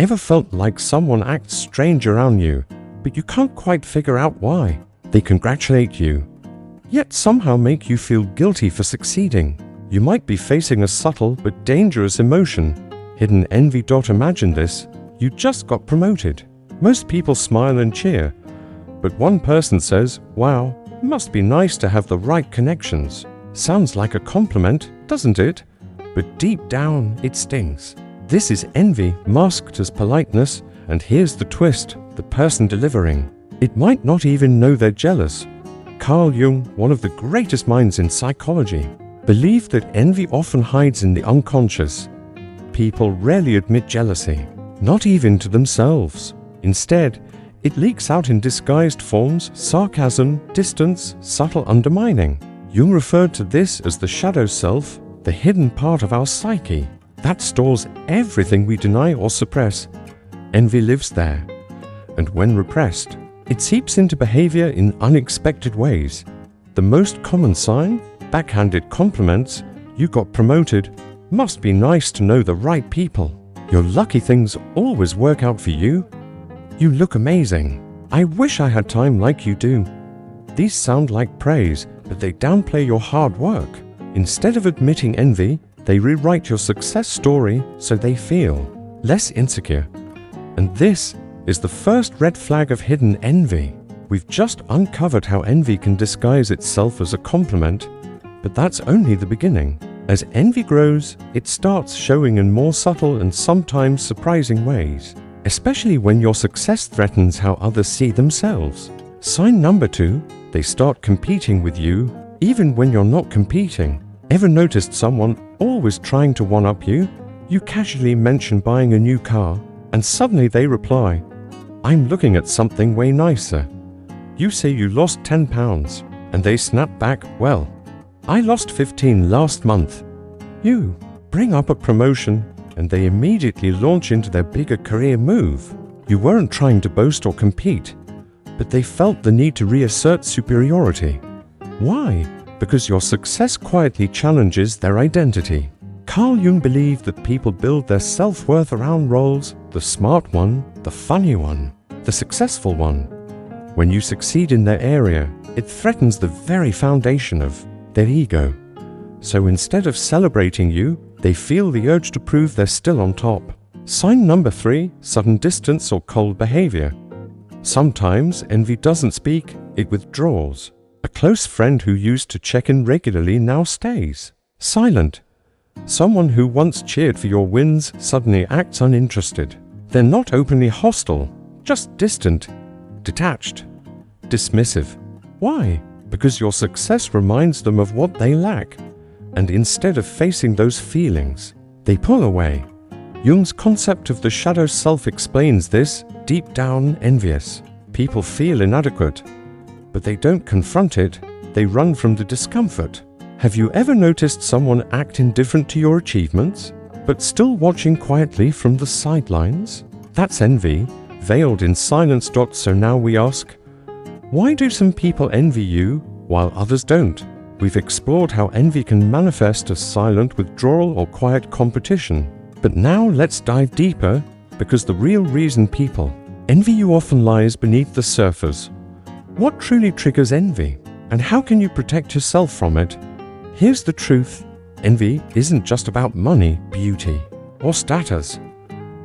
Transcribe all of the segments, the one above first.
Ever felt like someone acts strange around you, but you can't quite figure out why? They congratulate you, yet somehow make you feel guilty for succeeding. You might be facing a subtle but dangerous emotion, hidden envy. Imagine this: you just got promoted. Most people smile and cheer, but one person says, "Wow, must be nice to have the right connections." Sounds like a compliment, doesn't it? But deep down, it stings. This is envy masked as politeness, and here's the twist: the person delivering it might not even know they're jealous. Carl Jung, one of the greatest minds in psychology, believed that envy often hides in the unconscious. People rarely admit jealousy, not even to themselves. Instead, it leaks out in disguised forms: sarcasm, distance, subtle undermining. Jung referred to this as the shadow self, the hidden part of our psyche that stores everything we deny or suppress. Envy lives there, and when repressed, it seeps into behavior in unexpected ways. The most common sign? Backhanded compliments. "You got promoted. Must be nice to know the right people." "You're lucky things always work out for you." "You look amazing. I wish I had time like you do." These sound like praise, but they downplay your hard work. Instead of admitting envy, they rewrite your success story so they feel less insecure. And this is the first red flag of hidden envy. We've just uncovered how envy can disguise itself as a compliment, but that's only the beginning. As envy grows, it starts showing in more subtle and sometimes surprising ways, especially when your success threatens how others see themselves. Sign number 2, they start competing with you, even when you're not competing. Ever noticed someone always trying to one-up you? You casually mention buying a new car, and suddenly they reply, "I'm looking at something way nicer." You say you lost 10 pounds, and they snap back, "Well, I lost 15 last month." You bring up a promotion, and they immediately launch into their bigger career move. You weren't trying to boast or compete, but they felt the need to reassert superiority. Why? Because your success quietly challenges their identity. Carl Jung believed that people build their self-worth around roles: the smart one, the funny one, the successful one. When you succeed in their area, it threatens the very foundation of their ego. So instead of celebrating you, they feel the urge to prove they're still on top. Sign number 3, sudden distance or cold behavior. Sometimes envy doesn't speak, it withdraws. A close friend who used to check in regularly now stays silent. Someone who once cheered for your wins suddenly acts uninterested. They're not openly hostile, just distant, detached, dismissive. Why? Because your success reminds them of what they lack, and instead of facing those feelings, they pull away. Jung's concept of the shadow self explains this. Deep down envious people feel inadequate, but they don't confront it, they run from the discomfort. Have you ever noticed someone act indifferent to your achievements, but still watching quietly from the sidelines? That's envy, veiled in silence. So now we ask, why do some people envy you while others don't? We've explored how envy can manifest as silent withdrawal or quiet competition. But now let's dive deeper, because the real reason people envy you often lies beneath the surface. What truly triggers envy, and how can you protect yourself from it? Here's the truth: envy isn't just about money, beauty, or status.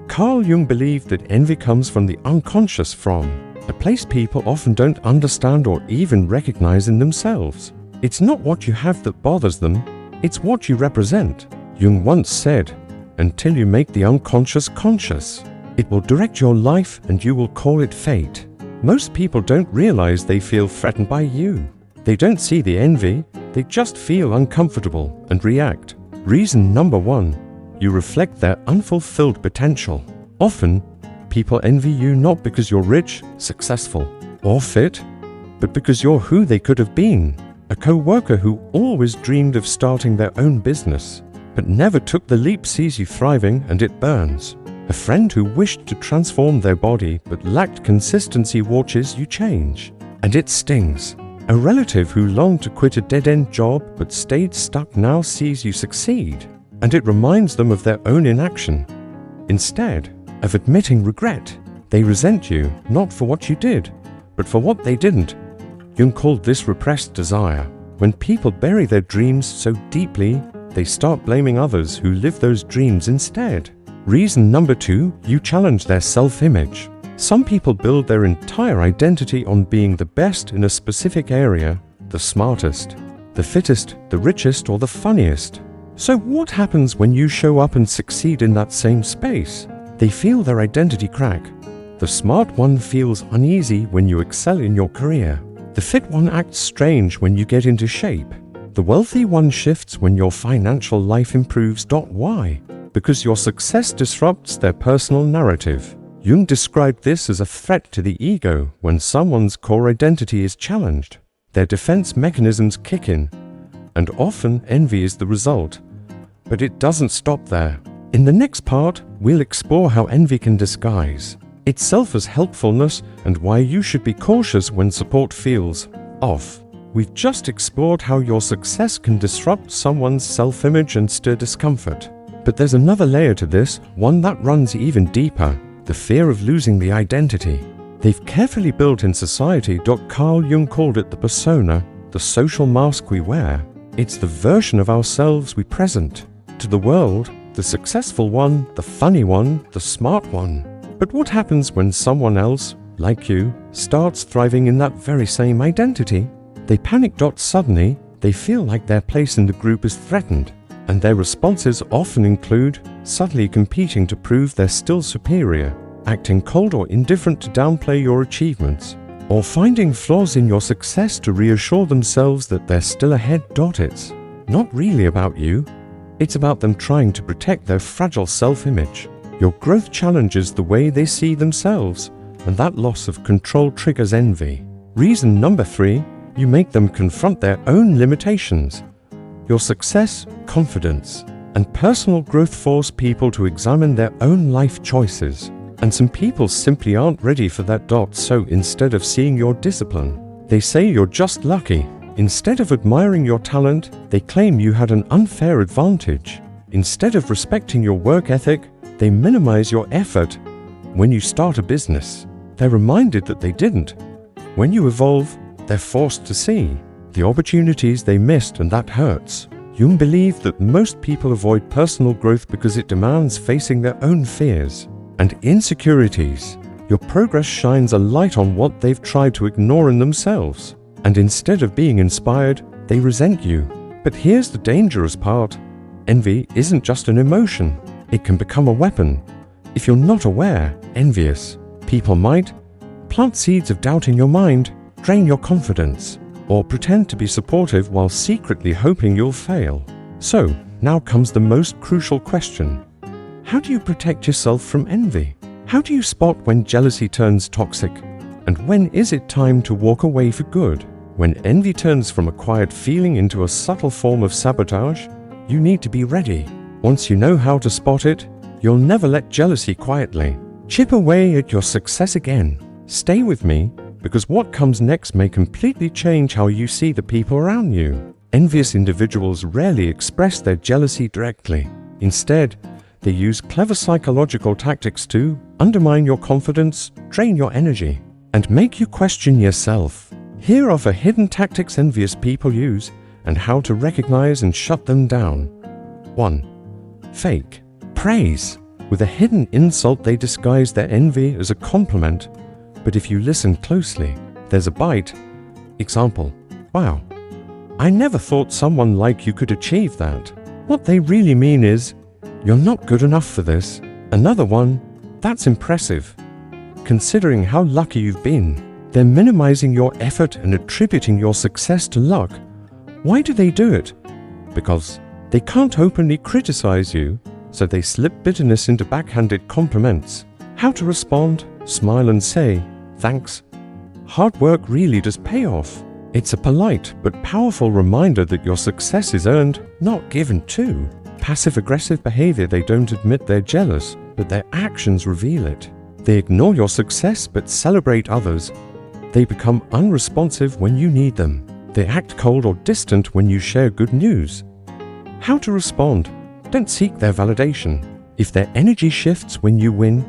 Carl Jung believed that envy comes from the unconscious, from a place people often don't understand or even recognize in themselves. It's not what you have that bothers them, it's what you represent. Jung once said, "Until you make the unconscious conscious, it will direct your life and you will call it fate." Most people don't realize they feel threatened by you. They don't see the envy, they just feel uncomfortable and react. Reason number 1, you reflect their unfulfilled potential. Often, people envy you not because you're rich, successful, or fit, but because you're who they could have been. A co-worker who always dreamed of starting their own business, but never took the leap, sees you thriving and it burns. A friend who wished to transform their body but lacked consistency watches you change, and it stings. A relative who longed to quit a dead-end job but stayed stuck now sees you succeed, and it reminds them of their own inaction. Instead, of admitting regret. They resent you, not for what you did, but for what they didn't. Jung called this repressed desire. When people bury their dreams so deeply, they start blaming others who live those dreams instead. Reason number 2, you challenge their self-image. Some people build their entire identity on being the best in a specific area, the smartest, the fittest, the richest, or the funniest. So what happens when you show up and succeed in that same space? They feel their identity crack. The smart one feels uneasy when you excel in your career. The fit one acts strange when you get into shape. The wealthy one shifts when your financial life improves. Why? Because your success disrupts their personal narrative. Jung described this as a threat to the ego. When someone's core identity is challenged, their defense mechanisms kick in, and often envy is the result. But it doesn't stop there. In the next part, we'll explore how envy can disguise itself as helpfulness and why you should be cautious when support feels off. We've just explored how your success can disrupt someone's self-image and stir discomfort. But there's another layer to this, one that runs even deeper: the fear of losing the identity they've carefully built in society. Carl Jung called it the persona, the social mask we wear. It's the version of ourselves we present to the world, the successful one, the funny one, the smart one. But what happens when someone else, like you, starts thriving in that very same identity? They panic. Suddenly, they feel like their place in the group is threatened, and their responses often include subtly competing to prove they're still superior, acting cold or indifferent to downplay your achievements, or finding flaws in your success to reassure themselves that they're still ahead. It's not really about you. It's about them trying to protect their fragile self-image. Your growth challenges the way they see themselves, and that loss of control triggers envy. Reason number 3, you make them confront their own limitations. Your success, confidence, and personal growth force people to examine their own life choices. And some people simply aren't ready for that. So instead of seeing your discipline, they say you're just lucky. Instead of admiring your talent, they claim you had an unfair advantage. Instead of respecting your work ethic, they minimize your effort. When you start a business, they're reminded that they didn't. When you evolve, they're forced to see the opportunities they missed, and that hurts. Jung believed that most people avoid personal growth because it demands facing their own fears and insecurities. Your progress shines a light on what they've tried to ignore in themselves, and instead of being inspired, they resent you. But here's the dangerous part. Envy isn't just an emotion. It can become a weapon. If you're not aware, envious people might plant seeds of doubt in your mind, drain your confidence, or pretend to be supportive while secretly hoping you'll fail. So, now comes the most crucial question. How do you protect yourself from envy? How do you spot when jealousy turns toxic? And when is it time to walk away for good? When envy turns from a quiet feeling into a subtle form of sabotage, you need to be ready. Once you know how to spot it, you'll never let jealousy quietly chip away at your success again. Stay with me, because what comes next may completely change how you see the people around you. Envious individuals rarely express their jealousy directly. Instead, they use clever psychological tactics to undermine your confidence, drain your energy, and make you question yourself. Here are 4 hidden tactics envious people use and how to recognize and shut them down. 1. Fake praise. With a hidden insult, they disguise their envy as a compliment, but if you listen closely, there's a bite. Example: wow, I never thought someone like you could achieve that. What they really mean is, you're not good enough for this. Another one: that's impressive, considering how lucky you've been. They're minimizing your effort and attributing your success to luck. Why do they do it? Because they can't openly criticize you, so they slip bitterness into backhanded compliments. How to respond? Smile and say, thanks. Hard work really does pay off. It's a polite but powerful reminder that your success is earned, not given to. Passive-aggressive behavior: they don't admit they're jealous, but their actions reveal it. They ignore your success but celebrate others. They become unresponsive when you need them. They act cold or distant when you share good news. How to respond? Don't seek their validation. If their energy shifts when you win,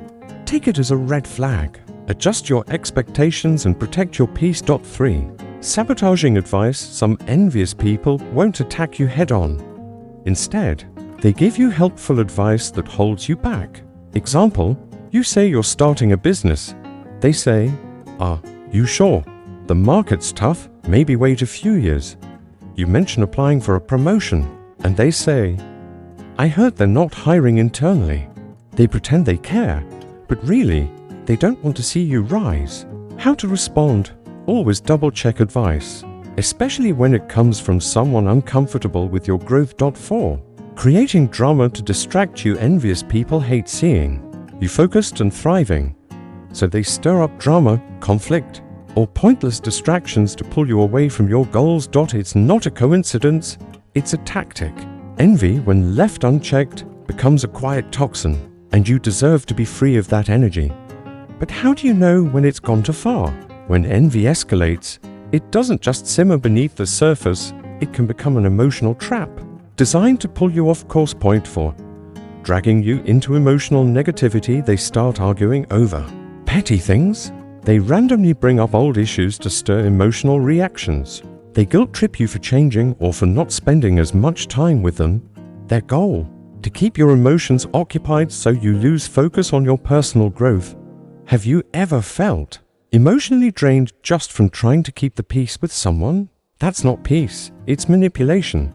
take it as a red flag. Adjust your expectations and protect your peace. 3. Sabotaging advice. Some envious people won't attack you head-on. Instead, they give you helpful advice that holds you back. Example, you say you're starting a business. They say, "Are you sure? The market's tough, maybe wait a few years." You mention applying for a promotion, and they say, "I heard they're not hiring internally." They pretend they care, but really, they don't want to see you rise. How to respond? Always double-check advice, especially when it comes from someone uncomfortable with your growth. 4. Creating drama to distract you. Envious people hate seeing you focused and thriving, so they stir up drama, conflict, or pointless distractions to pull you away from your goals. It's not a coincidence, it's a tactic. Envy, when left unchecked, becomes a quiet toxin, and you deserve to be free of that energy. But how do you know when it's gone too far? When envy escalates, it doesn't just simmer beneath the surface, it can become an emotional trap, designed to pull you off course. 4. Dragging you into emotional negativity. They start arguing over petty things. They randomly bring up old issues to stir emotional reactions. They guilt trip you for changing or for not spending as much time with them. Their goal: to keep your emotions occupied so you lose focus on your personal growth. Have you ever felt emotionally drained just from trying to keep the peace with someone? That's not peace, it's manipulation.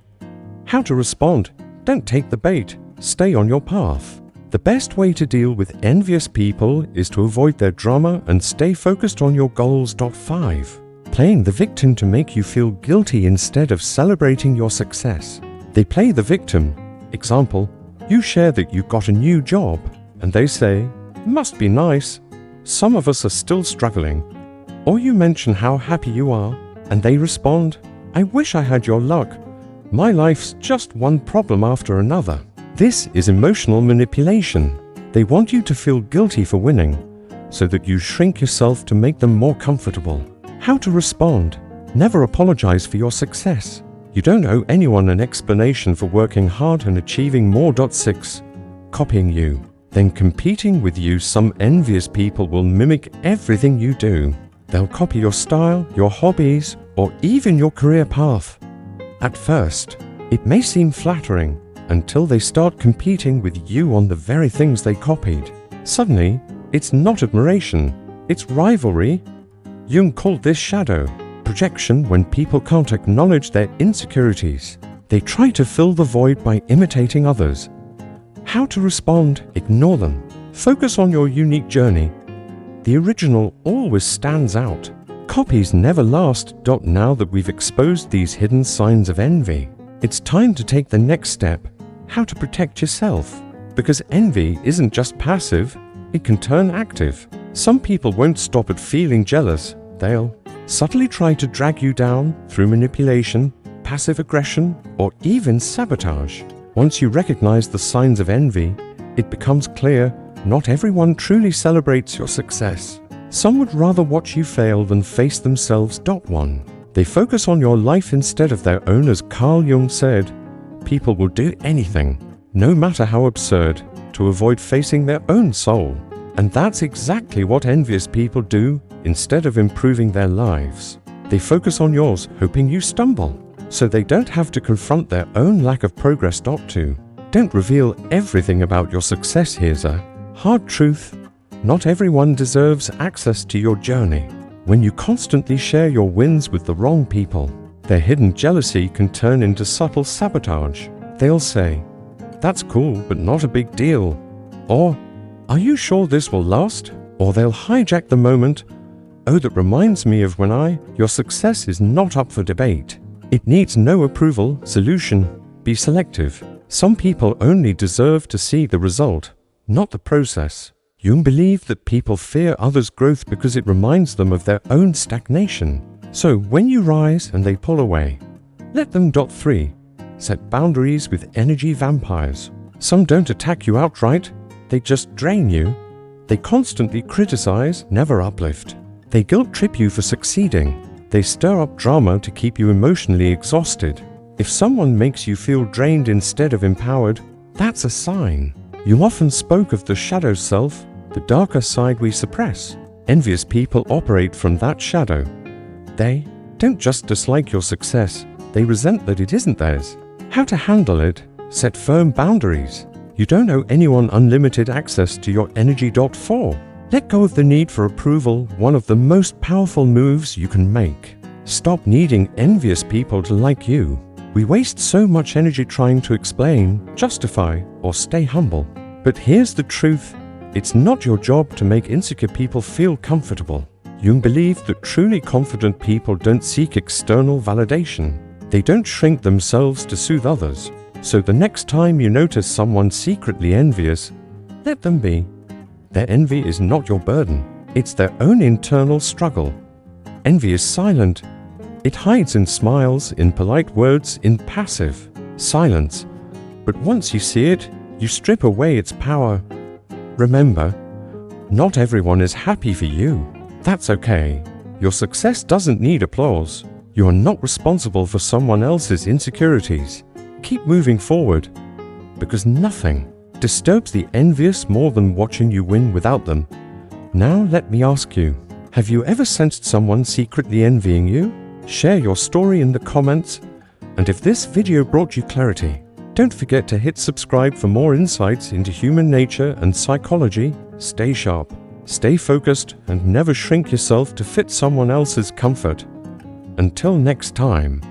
How to respond? Don't take the bait, stay on your path. The best way to deal with envious people is to avoid their drama and stay focused on your goals. 5. Playing the victim to make you feel guilty instead of celebrating your success. They play the victim. Example, you share that you got a new job, and they say, "Must be nice. Some of us are still struggling." Or you mention how happy you are, and they respond, "I wish I had your luck. My life's just one problem after another." This is emotional manipulation. They want you to feel guilty for winning, so that you shrink yourself to make them more comfortable. How to respond? Never apologize for your success. You don't owe anyone an explanation for working hard and achieving more. 6. Copying you, then competing with you. Some envious people will mimic everything you do. They'll copy your style, your hobbies, or even your career path. At first, it may seem flattering until they start competing with you on the very things they copied. Suddenly, it's not admiration, it's rivalry. Jung called this shadow projection. When people can't acknowledge their insecurities, they try to fill the void by imitating others. How to respond? Ignore them. Focus on your unique journey. The original always stands out. Copies never last. Now that we've exposed these hidden signs of envy, it's time to take the next step. How to protect yourself. Because envy isn't just passive, it can turn active. Some people won't stop at feeling jealous. They'll subtly try to drag you down through manipulation, passive aggression, or even sabotage. Once you recognize the signs of envy, it becomes clear not everyone truly celebrates your success. Some would rather watch you fail than face themselves. 1. They focus on your life instead of their own. As Carl Jung said, people will do anything, no matter how absurd, to avoid facing their own soul. And that's exactly what envious people do. Instead of improving their lives, they focus on yours, hoping you stumble, so they don't have to confront their own lack of progress. 2. Don't reveal everything about your success. Here's a hard truth. Not everyone deserves access to your journey. When you constantly share your wins with the wrong people, their hidden jealousy can turn into subtle sabotage. They'll say, "That's cool, but not a big deal." Or, "Are you sure this will last?" Or they'll hijack the moment. "Oh, that reminds me of when your success is not up for debate. It needs no approval." Solution: be selective. Some people only deserve to see the result, not the process. Jung believed that people fear others' growth because it reminds them of their own stagnation. So when you rise and they pull away, let them. 3. Set boundaries with energy vampires. Some don't attack you outright, they just drain you. They constantly criticize, never uplift. They guilt trip you for succeeding. They stir up drama to keep you emotionally exhausted. If someone makes you feel drained instead of empowered, that's a sign. You often spoke of the shadow self. the darker side we suppress. Envious people operate from that shadow. They don't just dislike your success, they resent that it isn't theirs. How to handle it? Set firm boundaries. You don't owe anyone unlimited access to your energy. 4. Let go of the need for approval, one of the most powerful moves you can make. Stop needing envious people to like you. We waste so much energy trying to explain, justify, or stay humble. But here's the truth. It's not your job to make insecure people feel comfortable. Jung believed that truly confident people don't seek external validation. They don't shrink themselves to soothe others. So the next time you notice someone secretly envious, let them be. Their envy is not your burden. It's their own internal struggle. Envy is silent. It hides in smiles, in polite words, in passive silence. But once you see it, you strip away its power. Remember, not everyone is happy for you. That's okay. Your success doesn't need applause. You are not responsible for someone else's insecurities. Keep moving forward, because nothing disturbs the envious more than watching you win without them. Now let me ask you, have you ever sensed someone secretly envying you? Share your story in the comments, and if this video brought you clarity, don't forget to hit subscribe for more insights into human nature and psychology. Stay sharp, stay focused, and never shrink yourself to fit someone else's comfort. Until next time.